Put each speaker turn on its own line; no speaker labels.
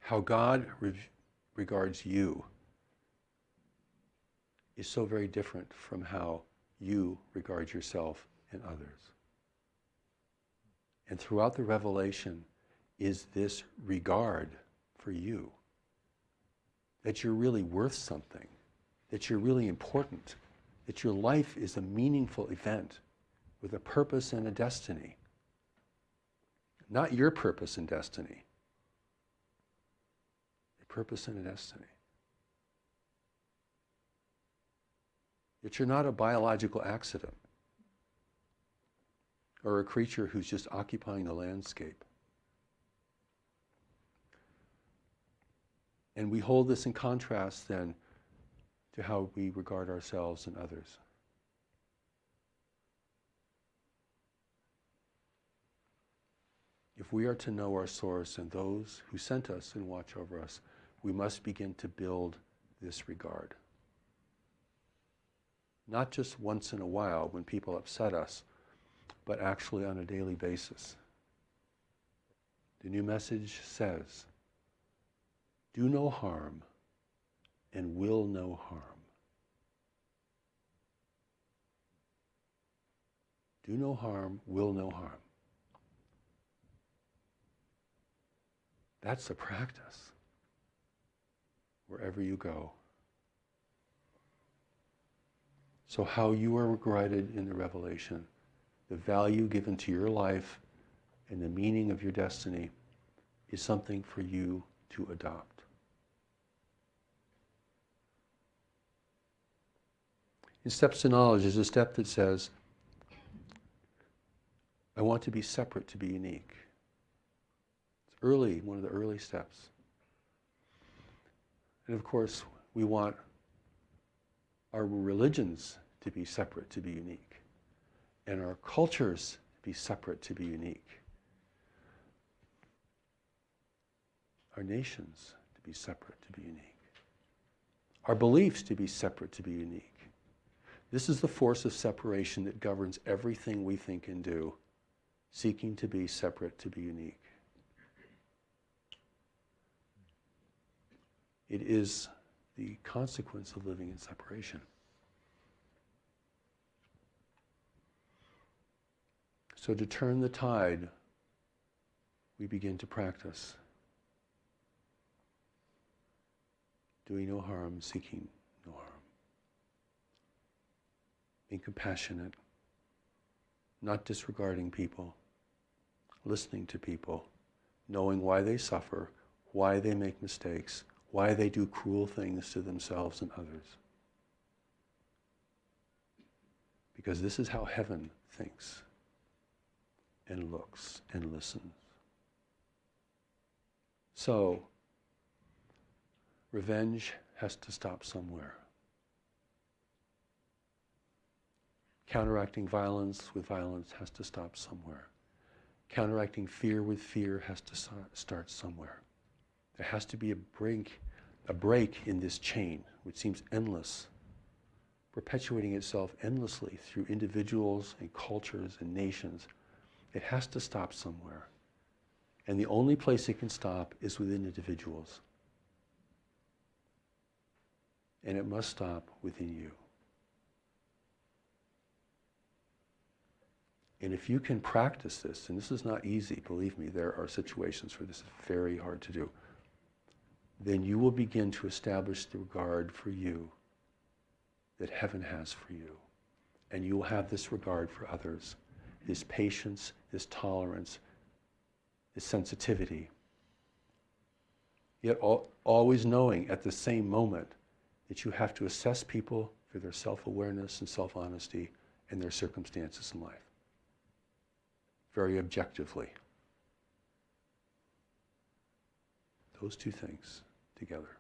how God regards you is so very different from how you regard yourself and others. And throughout the revelation is this regard for you, that you're really worth something, that you're really important, that your life is a meaningful event with a purpose and a destiny. Not your purpose and destiny, a purpose and a destiny. That you're not a biological accident or a creature who's just occupying the landscape. And we hold this in contrast then to how we regard ourselves and others. If we are to know our source and those who sent us and watch over us, we must begin to build this regard. Not just once in a while when people upset us, but actually on a daily basis. The new message says, do no harm and will no harm. Do no harm, will no harm. That's the practice wherever you go. So how you are regarded in the revelation, the value given to your life and the meaning of your destiny is something for you to adopt. In Steps to Knowledge, there's a step that says, I want to be separate to be unique. It's early, one of the early steps. And of course, we want our religions to be separate to be unique, and our cultures to be separate to be unique, our nations to be separate to be unique, our beliefs to be separate to be unique. This is the force of separation that governs everything we think and do, seeking to be separate to be unique. It is the consequence of living in separation. So to turn the tide, we begin to practice doing no harm, seeking no harm. Being compassionate, not disregarding people, listening to people, knowing why they suffer, why they make mistakes, why they do cruel things to themselves and others. Because this is how heaven thinks and looks and listens. So, revenge has to stop somewhere. Counteracting violence with violence has to stop somewhere. Counteracting fear with fear has to start somewhere. There has to be a break in this chain, which seems endless, perpetuating itself endlessly through individuals and cultures and nations. It has to stop somewhere. And the only place it can stop is within individuals. And it must stop within you. And if you can practice this, and this is not easy, believe me, there are situations where this is very hard to do, then you will begin to establish the regard for you that heaven has for you. And you will have this regard for others, this patience, this tolerance, this sensitivity. Yet always knowing at the same moment that you have to assess people for their self-awareness and self-honesty and their circumstances in life. Very objectively. Those two things together.